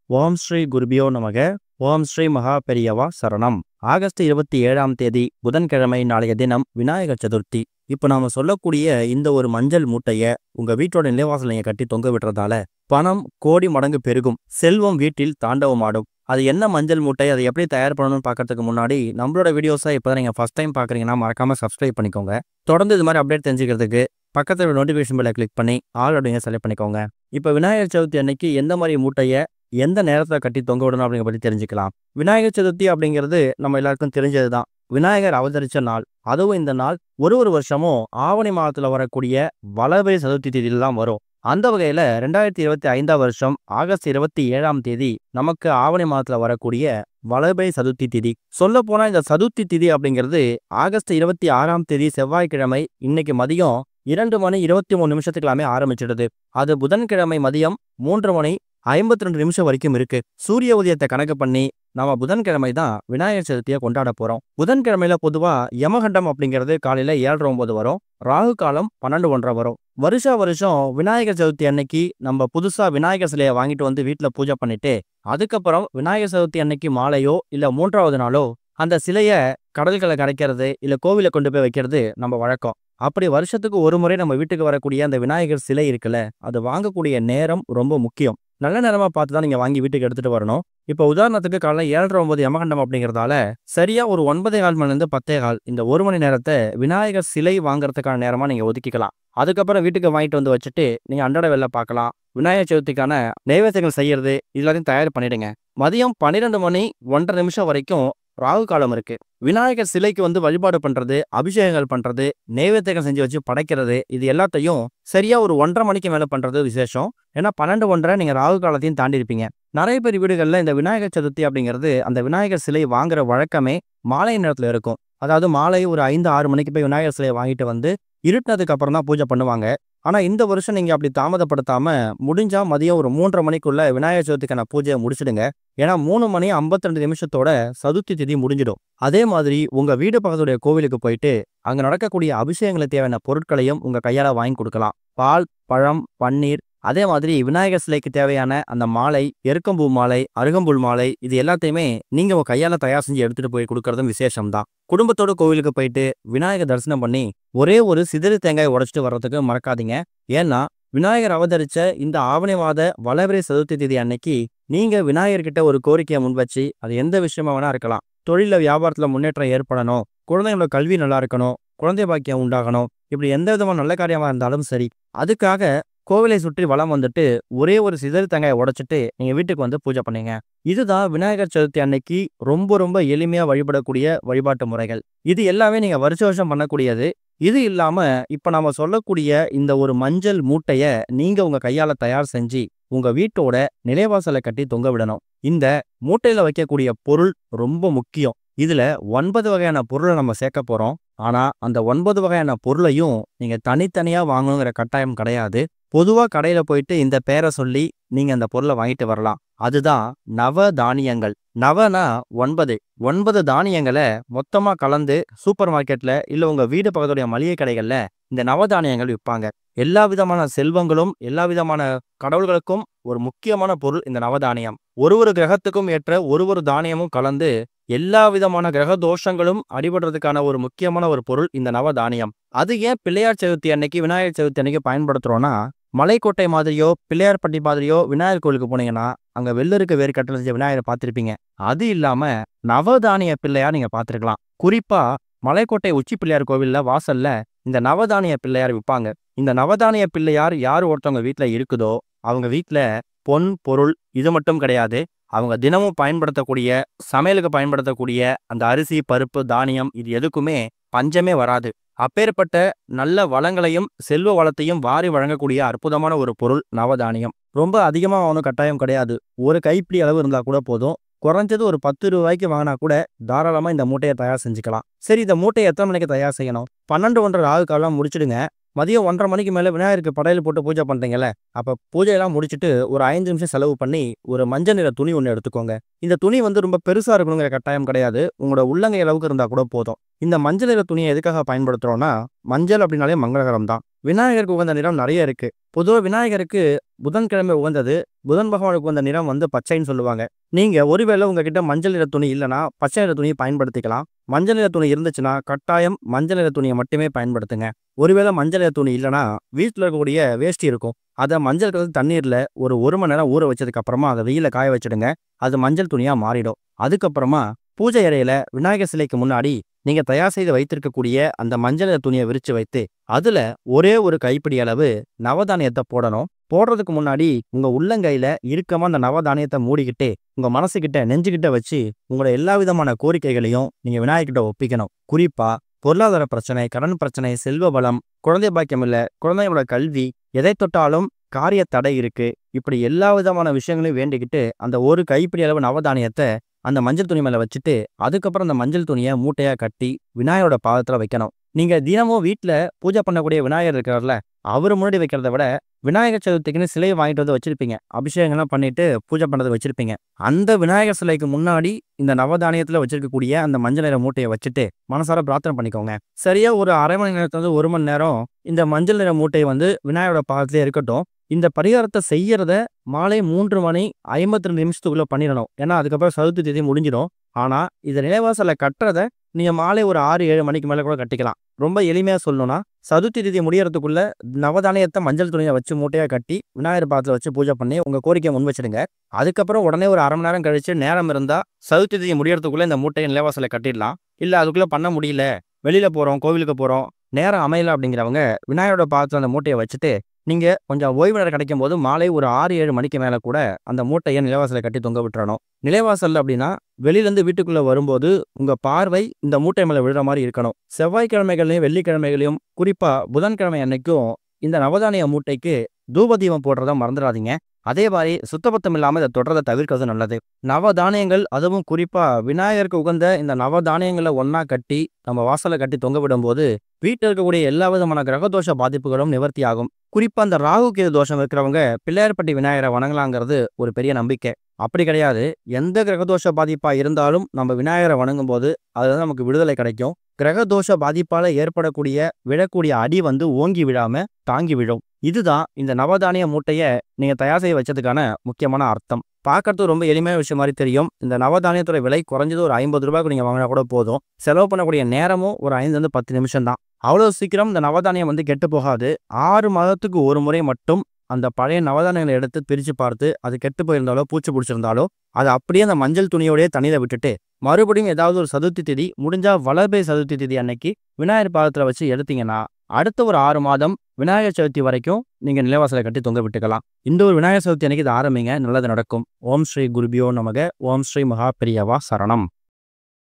ஓம் ஸ்ரீ குருபியோ நமக. ஓம் ஸ்ரீ மகா பெரியவா சரணம். ஆகஸ்ட் 27ஆம் தேதி புதன்கிழமை நாளைய தினம் விநாயகர் சதுர்த்தி. இப்போ நாம சொல்லக்கூடிய இந்த ஒரு மஞ்சள் மூட்டைய உங்க வீட்டோட நிலைவாசல் நீங்க கட்டி தொங்க விடுறதால பணம் கோடி மடங்கு பெருகும், செல்வம் வீட்டில் தாண்டவமாடும். அது என்ன மஞ்சள் மூட்டை, அதை எப்படி தயார் பண்ணணும்னு பார்க்கறதுக்கு முன்னாடி நம்மளோட வீடியோஸை இப்போ நீங்கள் ஃபர்ஸ்ட் டைம் பார்க்குறீங்கன்னா மறக்காம சப்ஸ்கிரைப் பண்ணிக்கோங்க. தொடர்ந்து இது மாதிரி அப்டேட் தெரிஞ்சுக்கிறதுக்கு பக்கத்தில் நோட்டிஃபிகேஷன் பெல்லை கிளிக் பண்ணி ஆல் அப்படிங்க செலக்ட் பண்ணிக்கோங்க. இப்போ விநாயகர் சதுர்த்தி அன்னைக்கு எந்த மாதிரி மூட்டையை எந்த நேரத்தில் கட்டி தொங்க விடணும் அப்படிங்கிற பற்றி தெரிஞ்சுக்கலாம். விநாயகர் சதுர்த்தி அப்படிங்கிறது நம்ம எல்லாருக்கும் தெரிஞ்சது தான். விநாயகர் அவதரித்த நாள். அதுவும் இந்த நாள் ஒரு வருஷமும் ஆவணி மாதத்தில் வரக்கூடிய வளர்பிறை சதுர்த்தி தேதியில் தான் வரும். அந்த வகையில் 2025ஆம் வருஷம் ஆகஸ்ட் 27ஆம் தேதி நமக்கு ஆவணி மாதத்தில் வரக்கூடிய வளர்பிறை சதுர்த்தி திதி. சொல்ல போனால் இந்த சதுர்த்தி திதி அப்படிங்கிறது ஆகஸ்ட் 26ஆம் தேதி செவ்வாய்க்கிழமை இன்னைக்கு மதியம் 2:23 ஆரம்பிச்சிடுது. அது புதன்கிழமை மதியம் 3:52 வரைக்கும் இருக்கு. சூரிய உதயத்தை கணக்கு பண்ணி நம்ம புதன்கிழமை தான் விநாயகர் சதுர்த்தியை கொண்டாட போறோம். புதன்கிழமையில பொதுவா யமகண்டம் அப்படிங்கிறது காலையில 7:09 வரும். ராகு காலம் 12:01 வரும். வருஷம் விநாயகர் சதுர்த்தி அன்னைக்கு நம்ம புதுசா விநாயகர் சிலையை வாங்கிட்டு வந்து வீட்டுல பூஜை பண்ணிட்டு அதுக்கப்புறம் விநாயகர் சதுர்த்தி அன்னைக்கு மாலையோ இல்ல 3வது நாளோ அந்த சிலையை கடல்களை கரைக்கிறது இல்ல கோவில கொண்டு போய் வைக்கிறது நம்ம வழக்கம். அப்படி வருஷத்துக்கு ஒரு முறை நம்ம வீட்டுக்கு வரக்கூடிய அந்த விநாயகர் சிலை இருக்குல்ல, அது வாங்கக்கூடிய நேரம் ரொம்ப முக்கியம். நல்ல நேரமா பார்த்து தான் நீங்க வாங்கி வீட்டுக்கு எடுத்துட்டு வரணும். இப்போ உதாரணத்துக்கு காலைல 7:09 யமகண்டம் அப்படிங்கிறதால சரியா ஒரு 9:15 மணிலேருந்து 10:15 இந்த 1 மணி நேரத்தை விநாயகர் சிலை வாங்குறதுக்கான நேரமா நீங்க ஒதுக்கிக்கலாம். அதுக்கப்புறம் வீட்டுக்கு வாங்கிட்டு வந்து வச்சுட்டு நீங்க அன்றாட வேலை பார்க்கலாம். விநாயகர் சதுர்த்திக்கான நைவேத்தியங்கள் செய்யறது எல்லாத்தையும் தயார் பண்ணிடுங்க. மதியம் 12:01 வரைக்கும் ராகு காலம் இருக்கு. விநாயகர் சிலைக்கு வந்து வழிபாடு பண்றது, அபிஷேகங்கள் பண்றது, நைவேத்தியங்கள் செஞ்சு வச்சு படைக்கிறது, இது எல்லாத்தையும் சரியா ஒரு 1:30 மணிக்கு மேல பண்றது விசேஷம். ஏன்னா 12:01 நீங்க ராகு காலத்தையும் தாண்டி இருப்பீங்க. நிறைய பேர் வீடுகளில் இந்த விநாயகர் சதுர்த்தி அப்படிங்கிறது அந்த விநாயகர் சிலை வாங்குற வழக்கமே மாலை நேரத்துல இருக்கும். அதாவது மாலை ஒரு 5-6 மணிக்கு போய் விநாயகர் சிலையை வாங்கிட்டு வந்து இருட்டினதுக்கு அப்புறம் தான் பூஜை பண்ணுவாங்க. ஆனா இந்த வருஷம் நீங்க அப்படி தாமதப்படுத்தாம முடிஞ்சா மதியம் ஒரு 3:30 மணிக்குள்ள விநாயகர் சதுர்த்திக்கான பூஜையை முடிச்சிடுங்க. ஏன்னா 3:52 சதுர்த்தி திதி முடிஞ்சிடும். அதே மாதிரி உங்க வீடு பக்கத்துடைய கோவிலுக்கு போயிட்டு அங்க நடக்கக்கூடிய அபிஷேகங்களுக்கு தேவையான பொருட்களையும் உங்க கையால வாங்கி கொடுக்கலாம். பால், பழம், பன்னீர், அதே மாதிரி விநாயகர் சிலைக்கு தேவையான அந்த மாலை, எருக்கம்பூ மாலை, அருகம்புல் மாலை, இது எல்லாத்தையுமே நீங்க உங்க கையால தயார் செஞ்சு எடுத்துட்டு போய் கொடுக்கறதும் விசேஷம் தான். குடும்பத்தோட கோவிலுக்கு போயிட்டு விநாயகர் தரிசனம் பண்ணி ஒரே ஒரு சிதறு தேங்காய் உடைச்சிட்டு வர்றதுக்கு மறக்காதீங்க. ஏன்னா விநாயகர் அவதரிச்ச இந்த ஆவணி மாத வளர்பிறை சதுர்த்தி தேதி அன்னைக்கு நீங்க விநாயகர்கிட்ட ஒரு கோரிக்கையை முன் வச்சு, அது எந்த விஷயமா வேணா இருக்கலாம். தொழில வியாபாரத்துல முன்னேற்றம் ஏற்படணும், குழந்தைங்களோட கல்வி நல்லா இருக்கணும், குழந்தை பாக்கியம் உண்டாகணும், இப்படி எந்த விதமான நல்ல காரியமா இருந்தாலும் சரி, அதுக்காக கோவிலை சுற்றி வலம் வந்துட்டு ஒரே ஒரு சிதறு தேங்காயை உடைச்சிட்டு நீங்க வீட்டுக்கு வந்து பூஜை பண்ணீங்க. இதுதான் விநாயகர் சதுர்த்தி அன்னைக்கு ரொம்ப எளிமையா வழிபடக்கூடிய வழிபாட்டு முறைகள். இது எல்லாமே நீங்க வருஷம் பண்ணக்கூடியது. இது இல்லாம இப்ப நாம சொல்லக்கூடிய இந்த ஒரு மஞ்சள் மூட்டைய நீங்க உங்க கையால தயார் செஞ்சு உங்க வீட்டோட நிலைவாசலை கட்டி தொங்க விடணும். இந்த மூட்டையில வைக்கக்கூடிய பொருள் ரொம்ப முக்கியம். இதுல 9 வகையான பொருளை நம்ம சேர்க்க போறோம். ஆனா அந்த 9 வகையான பொருளையும் நீங்க தனித்தனியா வாங்கணுங்கிற கட்டாயம் கிடையாது. பொதுவா கடையில போயிட்டு இந்த பேரை சொல்லி நீங்க அந்த பொருளை வாங்கிட்டு வரலாம். அதுதான் நவ தானியங்கள். நவனா 9 தானியங்களை மொத்தமா கலந்து சூப்பர் மார்க்கெட்ல இல்ல உங்க வீடு பக்கத்துடைய மளிகை கடைகள்ல இந்த நவதானியங்கள் விற்பாங்க. எல்லா விதமான செல்வங்களும் எல்லா விதமான கடவுள்களுக்கும் ஒரு முக்கியமான பொருள் இந்த நவதானியம். ஒரு கிரகத்துக்கும் ஏற்ற ஒரு தானியமும் கலந்து எல்லா விதமான கிரக தோஷங்களும் அடிபடுறதுக்கான ஒரு முக்கியமான ஒரு பொருள் இந்த நவதானியம். அது ஏன் பிள்ளையார் சதுர்த்தி அன்னைக்கு விநாயகர் சதுர்த்தி அன்னைக்கு பயன்படுத்துறோம்னா, மலைக்கோட்டை மாதிரியோ பிள்ளையார்பட்டி மாதிரியோ விநாயகர் கோவிலுக்கு போனீங்கன்னா அங்க வெள்ளருக்கு வேறு கட்டளை செஞ்ச விநாயகரை பார்த்திருப்பீங்க. அது இல்லாம நவதானிய பிள்ளையார் நீங்க பார்த்திருக்கலாம். குறிப்பா மலைக்கோட்டை உச்சி பிள்ளையார் கோவில்ல வாசல்ல இந்த நவதானிய பிள்ளையார் விற்பாங்க. இந்த நவதானிய பிள்ளையார் யார் ஒருத்தவங்க வீட்டுல இருக்குதோ அவங்க வீட்டுல பொன் பொருள் இது மட்டும் கிடையாது, அவங்க தினமும் பயன்படுத்தக்கூடிய சமையலுக்கு பயன்படுத்தக்கூடிய அந்த அரிசி, பருப்பு, தானியம், இது எதுக்குமே பஞ்சமே வராது. அப்பேற்பட்ட நல்ல வளங்களையும் செல்வ வளத்தையும் வாரி வழங்கக்கூடிய அற்புதமான ஒரு பொருள் நவதானியம். ரொம்ப அதிகமா வாங்கணும் கட்டாயம் கிடையாது. ஒரு கைப்பிடி அளவு இருந்தா கூட போதும். குறைஞ்சது ஒரு 10 ரூபாய்க்கு வாங்கினா கூட தாராளமா இந்த மூட்டையை தயார் செஞ்சுக்கலாம். சரி, இந்த மூட்டையை எத்தனை மணிக்கு தயார் செய்யணும்? 12:01 ராகு காலம் முடிச்சிடுங்க. மதியம் 1:30 மணிக்கு மேல விநாயகருக்கு படையல் போட்டு பூஜை பண்றீங்கல்ல, அப்ப பூஜையெல்லாம் முடிச்சுட்டு ஒரு 5 நிமிஷம் செலவு பண்ணி ஒரு மஞ்சள் நிற துணி ஒன்று எடுத்துக்கோங்க. இந்த துணி வந்து ரொம்ப பெருசா இருக்கணுங்கிற கட்டாயம் கிடையாது. உங்களோட உள்ளங்கை அளவுக்கு இருந்தா கூட போதும். இந்த மஞ்சள் நிற துணியை எதுக்காக பயன்படுத்துறோம்னா, மஞ்சள் அப்படின்னாலே மங்களகரம் தான். விநாயகருக்கு உகந்த நிறம் நிறைய இருக்கு. பொதுவா விநாயகருக்கு புதன்கிழமை உகந்தது. புதன் பகவானுக்கு உகந்த நிறம் பச்சைன்னு சொல்லுவாங்க. நீங்க ஒருவேளை உங்ககிட்ட மஞ்சள் நிற துணி இல்லைன்னா பச்சை நிற துணியை பயன்படுத்திக்கலாம். மஞ்சள் நிற துணி இருந்துச்சுன்னா கட்டாயம் மஞ்சள் நிற துணியை மட்டுமே பயன்படுத்துங்க. ஒருவேளை மஞ்சள் நிற துணி இல்லைன்னா வீட்டில் இருக்கக்கூடிய வேஷ்டி இருக்கும். அதை மஞ்சள் கலந்து தண்ணீர்ல ஒரு மணி நேரம் ஊற வச்சதுக்கு அப்புறமா அதை வெயில காய வச்சிடுங்க. அது மஞ்சள் துணியா மாறிடும். அதுக்கப்புறமா பூஜை அறையில விநாயகர் சிலைக்கு முன்னாடி நீங்க தயார் செய்து வைத்திருக்கக்கூடிய அந்த மஞ்சள் நிற துணியை விரிச்சு வைத்து அதுல ஒரே ஒரு கைப்பிடி அளவு நவதானியத்தை போடணும். போடுறதுக்கு முன்னாடி உங்க உள்ளங்கையில இறுக்கமா அந்த நவதானியத்தை மூடிக்கிட்டு உங்க மனசுகிட்ட நெஞ்சுகிட்ட வச்சு உங்களோட எல்லா விதமான கோரிக்கைகளையும் நீங்க விநாயகர்கிட்ட ஒப்பிக்கணும். குறிப்பா பொருளாதார பிரச்சனை, கடன் பிரச்சனை, செல்வ பலம், குழந்தை பாக்கியம் இல்ல, குழந்தைங்களோட கல்வி, எதை தொட்டாலும் காரிய தடை இருக்கு, இப்படி எல்லா விதமான விஷயங்களையும் வேண்டிக்கிட்டு அந்த ஒரு கைப்பிடி அளவு நவதானியத்தை அந்த மஞ்சள் துணி மேல வச்சுட்டு அதுக்கப்புறம் அந்த மஞ்சள் துணியை மூட்டையா கட்டி விநாயகரோட பாதத்துல வைக்கணும். நீங்க தினமும் வீட்டுல பூஜை பண்ணக்கூடிய விநாயகர் இருக்கிறார்ல, அவர் முன்னாடி வைக்கிறத விட விநாயகர் சதுர்த்திக்குன்னு சிலையை வாங்கிட்டு வந்து வச்சிருப்பீங்க. அபிஷேகம்லாம் பண்ணிட்டு பூஜை பண்றது வச்சிருப்பீங்க. அந்த விநாயகர் சிலைக்கு முன்னாடி இந்த நவதானியத்துல வச்சிருக்கக்கூடிய அந்த மஞ்சள் நிற மூட்டையை வச்சுட்டு மனசார பிரார்த்தனை பண்ணிக்கோங்க. சரியா ஒரு அரை மணி நேரத்துல 1 மணி நேரம் இந்த மஞ்சள் நிற மூட்டையை விநாயகரோட பாதத்திலே இருக்கட்டும். இந்த பரிகாரத்தை செய்யறத மாலை 3:52 நிமிஷத்துக்குள்ள பண்ணிடணும். ஏன்னா அதுக்கப்புறம் சதுர்த்தி திதி முடிஞ்சிடும். ஆனா இதை நிலைவாசல கட்டுறத நீங்க மாலை ஒரு 6-7 மணிக்கு மேல கூட கட்டிக்கலாம். ரொம்ப எளிமையா சொல்லணும்னா சதுர்த்தி திதி முடியறதுக்குள்ள நவதானியத்தை மஞ்சள் துணியை வச்சு மூட்டையா கட்டி விநாயகர் பாதத்துல வச்சு பூஜை பண்ணி உங்க கோரிக்கையை முன் வச்சிடுங்க. அதுக்கப்புறம் உடனே ஒரு அரை மணி நேரம் கழிச்சு நேரம் இருந்தா சதுர்த்தி திதி முடியறதுக்குள்ள இந்த மூட்டையை நிலைவாசல கட்டிடலாம். இல்ல அதுக்குள்ள பண்ண முடியல, வெளியில போறோம், கோவிலுக்கு போறோம், நேரம் அமையல அப்படிங்கிறவங்க விநாயகரோட பாதத்துல அந்த மூட்டையை வச்சுட்டு நீங்க கொஞ்சம் ஓய்வு நேரம் கிடைக்கும் போது மாலை ஒரு 6-7 மணிக்கு மேல கூட அந்த மூட்டையை நிலைவாசலை கட்டி தொங்க விட்டுறணும். நிலைவாசல் அப்படின்னா வெளியிலேருந்து வீட்டுக்குள்ள வரும்போது உங்க பார்வை இந்த மூட்டை மேல விழுற மாதிரி இருக்கணும். செவ்வாய்க்கிழமைகளையும் வெள்ளிக்கிழமைகளையும் குறிப்பா புதன்கிழமை அன்னைக்கும் இந்த நவதானிய மூட்டைக்கு தூபதீபம் போடுறத மறந்துடாதீங்க. அதே மாதிரி சுத்தபத்தம் இல்லாம இதை தொடர்றதை தவிர்க்கிறது நல்லது. நவதானியங்கள், அதுவும் குறிப்பா விநாயகருக்கு உகந்த இந்த நவதானியங்களை ஒன்னா கட்டி நம்ம வாசலை கட்டி தொங்க விடும் போது வீட்டில் இருக்கக்கூடிய எல்லா விதமான கிரகதோஷ பாதிப்புகளும் நிவர்த்தி ஆகும். குறிப்பா அந்த ராகு கேது தோஷம் இருக்கிறவங்க பிள்ளையார்பட்டி விநாயகரை வணங்கலாங்கிறது ஒரு பெரிய நம்பிக்கை. அப்படி கிடையாது. எந்த கிரகதோஷ பாதிப்பா இருந்தாலும் நம்ம விநாயகரை வணங்கும் போது அதுல நமக்கு விடுதலை கிடைக்கும். கிரகதோஷ பாதிப்பால ஏற்படக்கூடிய விழக்கூடிய அடி ஓங்கி விழாம தாங்கி விழும். இதுதான் இந்த நவதானிய மூட்டையை நீங்க தயார் செய்ய வச்சதுக்கான முக்கியமான அர்த்தம். பார்க்கறதுக்கு ரொம்ப எளிமையான விஷயம் மாதிரி தெரியும். இந்த நவதானியத்தோட விலை குறைஞ்சது ஒரு 50 ரூபாய்க்கு நீங்க வாங்கினா கூட போதும். செலவு பண்ணக்கூடிய நேரமும் ஒரு 5-10 நிமிஷம் தான். அவ்வளவு சீக்கிரம் இந்த நவதானியம் கெட்டு போகாது. 6 மாதத்துக்கு ஒரு முறை மட்டும் அந்த பழைய நவதானியங்களை எடுத்து பிரிச்சு பார்த்து அது கெட்டு போயிருந்தாலோ பூச்சி பிடிச்சிருந்தாலோ அதை அப்படியே அந்த மஞ்சள் துணியோடய தண்ணியில விட்டுட்டு மறுபடியும் ஏதாவது ஒரு சதுர்த்தி திதி முடிஞ்சா வளர்பை சதுர்த்தி திதி அன்னைக்கு விநாயகர் பாதத்துல வச்சு எடுத்தீங்கன்னா அடுத்த ஒரு 6 மாதம் விநாயகர் சதுர்த்தி வரைக்கும் நீங்க நிலைவாசலை கட்டி தொங்க விட்டுக்கலாம். இந்த ஒரு விநாயகர் சதுர்த்தி அன்னைக்கு இதை ஆரம்பிங்க, நல்லது நடக்கும். ஓம் ஸ்ரீ குருபியோ நமக. ஓம் ஸ்ரீ மகா பெரியவா சரணம்.